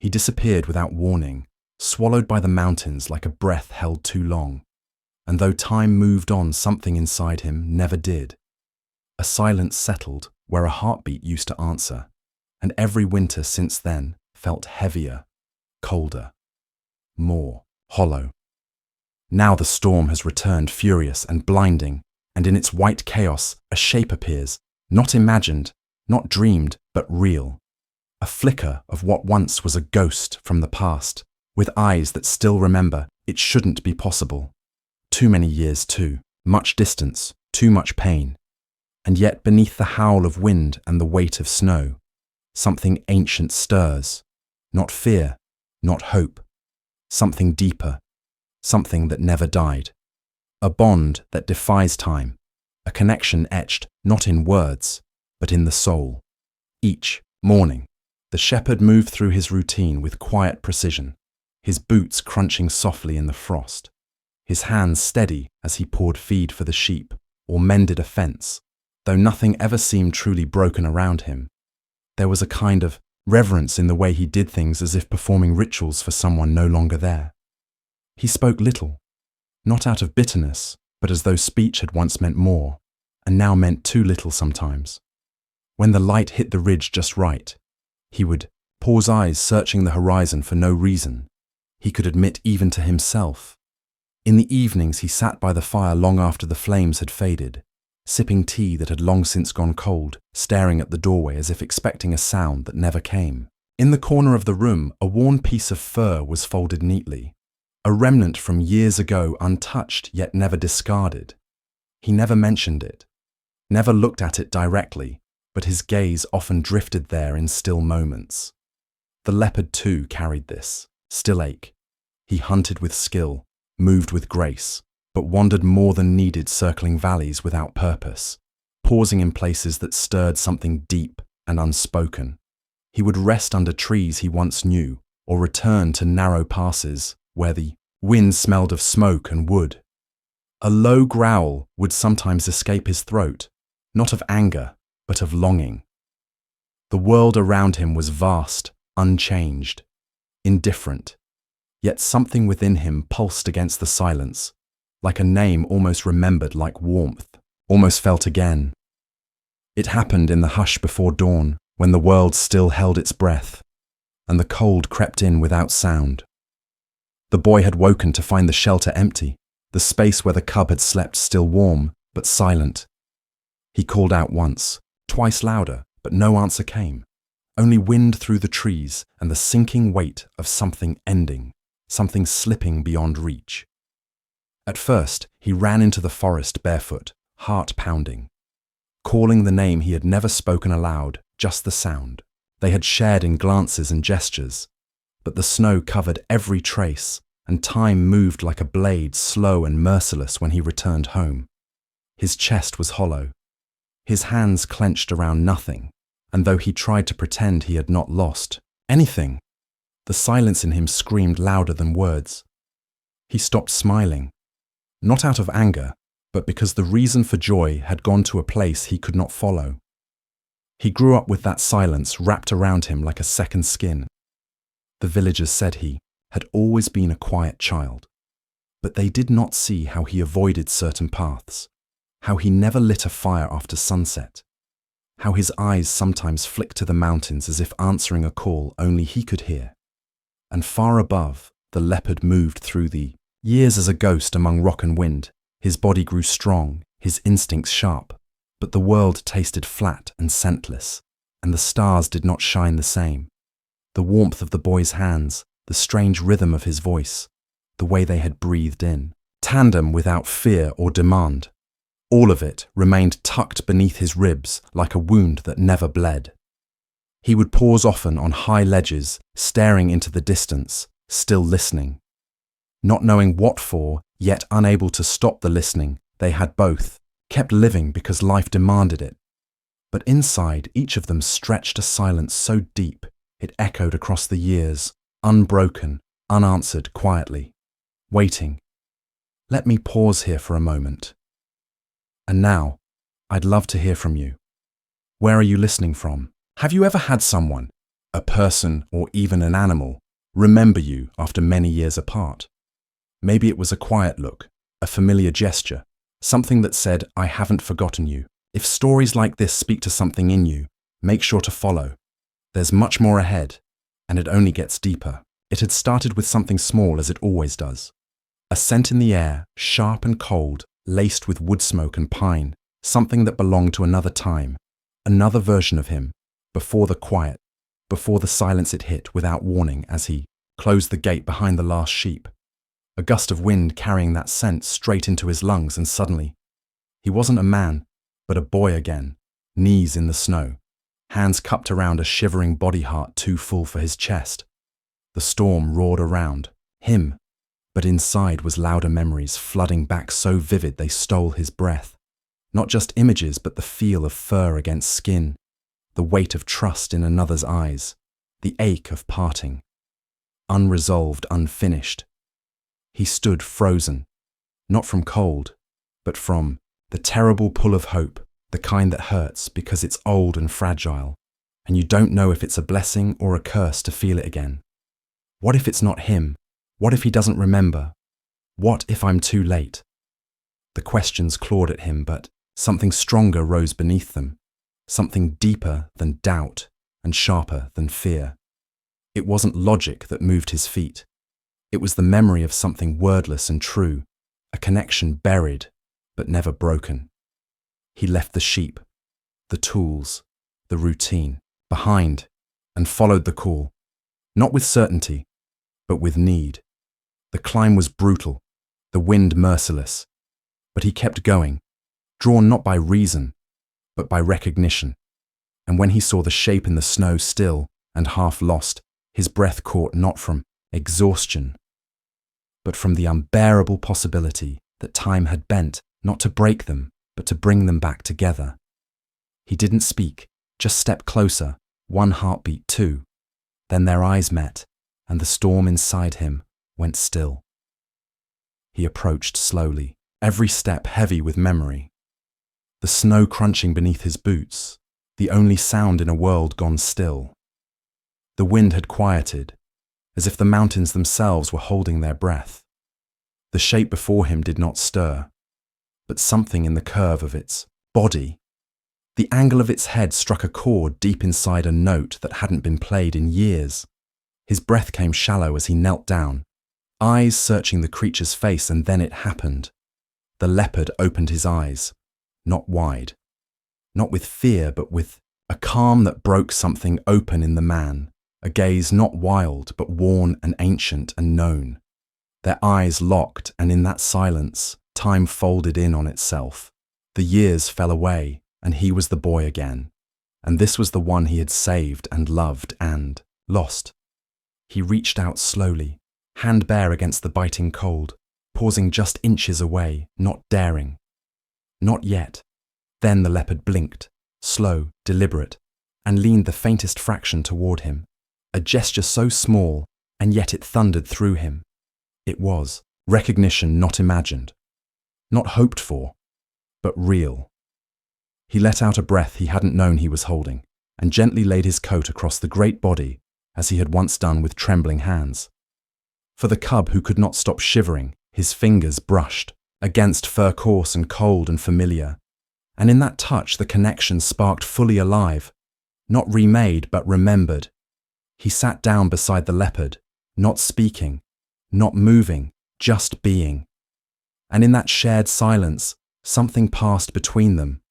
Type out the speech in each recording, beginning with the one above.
He disappeared without warning, swallowed by the mountains like a breath held too long. And though time moved on, something inside him never did. A silence settled where a heartbeat used to answer, and every winter since then felt heavier, colder, more hollow. Now the storm has returned, furious and blinding, and in its white chaos a shape appears, not imagined, not dreamed, but real. A flicker of what once was a ghost from the past, with eyes that still remember it shouldn't be possible. Too many years too, much distance, too much pain. And yet beneath the howl of wind and the weight of snow, something ancient stirs. Not fear, not hope. Something deeper, something that never died. A bond that defies time, a connection etched not in words, but in the soul. Each morning, the shepherd moved through his routine with quiet precision, his boots crunching softly in the frost, his hands steady as he poured feed for the sheep or mended a fence. Though nothing ever seemed truly broken around him, there was a kind of reverence in the way he did things, as if performing rituals for someone no longer there. He spoke little, not out of bitterness, but as though speech had once meant more, and now meant too little sometimes. When the light hit the ridge just right, he would pause, eyes searching the horizon for no reason. He could admit even to himself. In the evenings he sat by the fire long after the flames had faded, sipping tea that had long since gone cold, staring at the doorway as if expecting a sound that never came. In the corner of the room, a worn piece of fur was folded neatly, a remnant from years ago, untouched yet never discarded. He never mentioned it, never looked at it directly, but his gaze often drifted there in still moments. The leopard too carried this, still ache. He hunted with skill, moved with grace, but wandered more than needed, circling valleys without purpose, pausing in places that stirred something deep and unspoken. He would rest under trees he once knew, or return to narrow passes where the wind smelled of smoke and wood. A low growl would sometimes escape his throat, not of anger, but of longing. The world around him was vast, unchanged, indifferent, yet something within him pulsed against the silence, like a name almost remembered, like warmth, almost felt again. It happened in the hush before dawn, when the world still held its breath, and the cold crept in without sound. The boy had woken to find the shelter empty, the space where the cub had slept still warm, but silent. He called out once, twice louder, but no answer came. Only wind through the trees and the sinking weight of something ending, something slipping beyond reach. At first, he ran into the forest barefoot, heart pounding, calling the name he had never spoken aloud, just the sound. They had shared in glances and gestures, but the snow covered every trace, and time moved like a blade, slow and merciless when he returned home. His chest was hollow, his hands clenched around nothing, and though he tried to pretend he had not lost anything, the silence in him screamed louder than words. He stopped smiling. Not out of anger, but because the reason for joy had gone to a place he could not follow. He grew up with that silence wrapped around him like a second skin. The villagers said he had always been a quiet child, but they did not see how he avoided certain paths, how he never lit a fire after sunset, how his eyes sometimes flicked to the mountains as if answering a call only he could hear. And far above, the leopard moved through the years as a ghost among rock and wind. His body grew strong, his instincts sharp, but the world tasted flat and scentless, and the stars did not shine the same. The warmth of the boy's hands, the strange rhythm of his voice, the way they had breathed in, tandem without fear or demand, all of it remained tucked beneath his ribs like a wound that never bled. He would pause often on high ledges, staring into the distance, still listening. Not knowing what for, yet unable to stop the listening, they had both kept living because life demanded it. But inside, each of them stretched a silence so deep, it echoed across the years, unbroken, unanswered, quietly, waiting. Let me pause here for a moment. And now, I'd love to hear from you. Where are you listening from? Have you ever had someone a person, or even an animal remember you after many years apart. Maybe it was a quiet look, a familiar gesture, something that said, "I haven't forgotten you." If stories like this speak to something in you, make sure to follow. There's much more ahead, and it only gets deeper. It had started with something small, as it always does. A scent in the air, sharp and cold, laced with wood smoke and pine, something that belonged to another time, another version of him, before the quiet, before the silence it hit without warning as he closed the gate behind the last sheep. A gust of wind carrying that scent straight into his lungs, and suddenly, he wasn't a man, but a boy again, knees in the snow, hands cupped around a shivering body heart too full for his chest. The storm roared around him, but inside was louder memories flooding back so vivid they stole his breath. Not just images, but the feel of fur against skin, the weight of trust in another's eyes, the ache of parting. Unresolved, unfinished. He stood frozen, not from cold, but from the terrible pull of hope, the kind that hurts because it's old and fragile, and you don't know if it's a blessing or a curse to feel it again. What if it's not him? What if he doesn't remember? What if I'm too late? The questions clawed at him, but something stronger rose beneath them, something deeper than doubt and sharper than fear. It wasn't logic that moved his feet. It was the memory of something wordless and true, a connection buried but never broken. He left the sheep, the tools, the routine behind and followed the call, not with certainty, but with need. The climb was brutal, the wind merciless, but he kept going, drawn not by reason, but by recognition. And when he saw the shape in the snow still and half lost, his breath caught not from exhaustion, but from the unbearable possibility that time had bent not to break them, but to bring them back together. He didn't speak, just stepped closer, one heartbeat too. Then their eyes met, and the storm inside him went still. He approached slowly, every step heavy with memory. The snow crunching beneath his boots, the only sound in a world gone still. The wind had quieted, as if the mountains themselves were holding their breath. The shape before him did not stir, but something in the curve of its body, the angle of its head struck a chord deep inside a note that hadn't been played in years. His breath came shallow as he knelt down, eyes searching the creature's face, and then it happened. The leopard opened his eyes, not wide, not with fear, but with a calm that broke something open in the man, a gaze not wild, but worn and ancient and known. Their eyes locked, and in that silence, time folded in on itself. The years fell away, and he was the boy again. And this was the one he had saved and loved and lost. He reached out slowly, hand bare against the biting cold, pausing just inches away, not daring. Not yet. Then the leopard blinked, slow, deliberate, and leaned the faintest fraction toward him. A gesture so small, and yet it thundered through him. It was recognition not imagined, not hoped for, but real. He let out a breath he hadn't known he was holding, and gently laid his coat across the great body as he had once done with trembling hands. For the cub who could not stop shivering, his fingers brushed against fur coarse and cold and familiar, and in that touch the connection sparked fully alive, not remade but remembered. He sat down beside the leopard, not speaking, not moving, just being. And in that shared silence, something passed between them.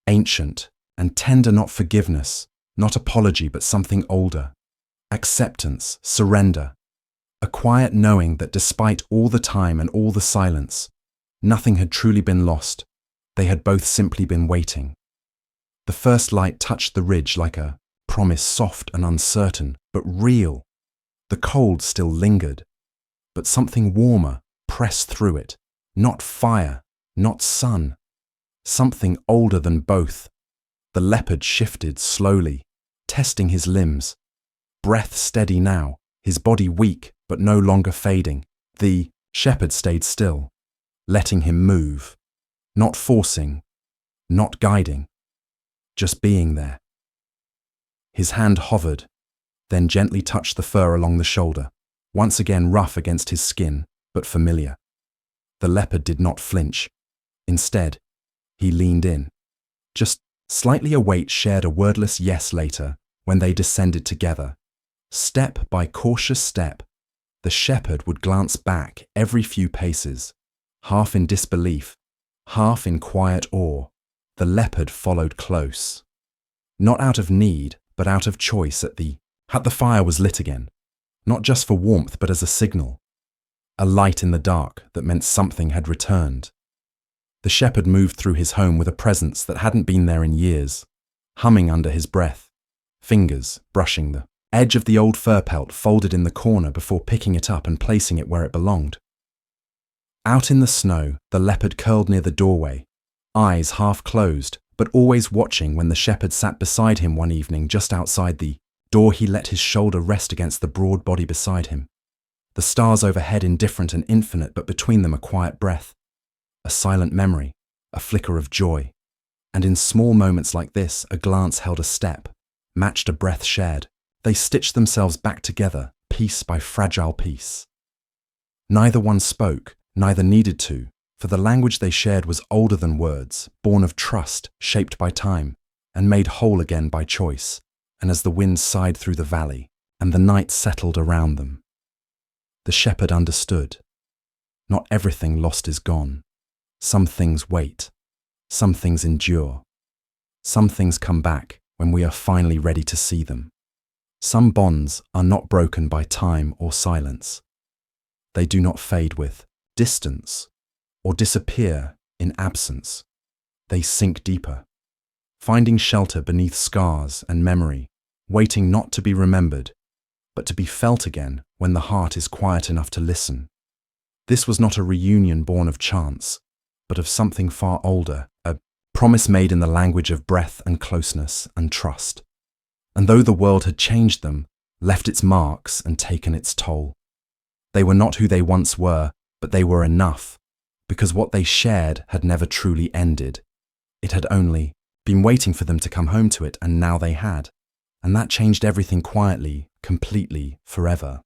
Ancient and tender, not forgiveness, not apology, but something older. Acceptance, surrender. A quiet knowing that despite all the time and all the silence, nothing had truly been lost. They had both simply been waiting. The first light touched the ridge like a promise, soft and uncertain, but real. The cold still lingered, but something warmer pressed through it. Not fire, not sun. Something older than both. The leopard shifted slowly, testing his limbs. Breath steady now, his body weak but no longer fading. The shepherd stayed still, letting him move. Not forcing, not guiding, just being there. His hand hovered, then gently touched the fur along the shoulder, once again rough against his skin, but familiar. The leopard did not flinch. Instead, he leaned in. Just slightly await shared a wordless yes later when they descended together. Step by cautious step, the shepherd would glance back every few paces, half in disbelief, half in quiet awe. The leopard followed close. Not out of need, but out of choice. At the fire was lit again, not just for warmth but as a signal, a light in the dark that meant something had returned. The shepherd moved through his home with a presence that hadn't been there in years, humming under his breath, fingers brushing the edge of the old fur pelt folded in the corner before picking it up and placing it where it belonged. Out in the snow, the leopard curled near the doorway, eyes half closed, but always watching. When the shepherd sat beside him one evening just outside the door, he let his shoulder rest against the broad body beside him. The stars overhead indifferent and infinite, but between them a quiet breath, a silent memory, a flicker of joy. And in small moments like this, a glance held a step, matched a breath shared. They stitched themselves back together, piece by fragile piece. Neither one spoke, neither needed to, for the language they shared was older than words, born of trust, shaped by time, and made whole again by choice. And as the wind sighed through the valley, and the night settled around them, the shepherd understood. Not everything lost is gone. Some things wait. Some things endure. Some things come back when we are finally ready to see them. Some bonds are not broken by time or silence. They do not fade with distance or disappear in absence. They sink deeper, finding shelter beneath scars and memory, waiting not to be remembered, but to be felt again when the heart is quiet enough to listen. This was not a reunion born of chance, but of something far older, a promise made in the language of breath and closeness and trust. And though the world had changed them, left its marks and taken its toll, they were not who they once were, but they were enough, because what they shared had never truly ended. It had only been waiting for them to come home to it, and now they had. And that changed everything quietly, completely, forever.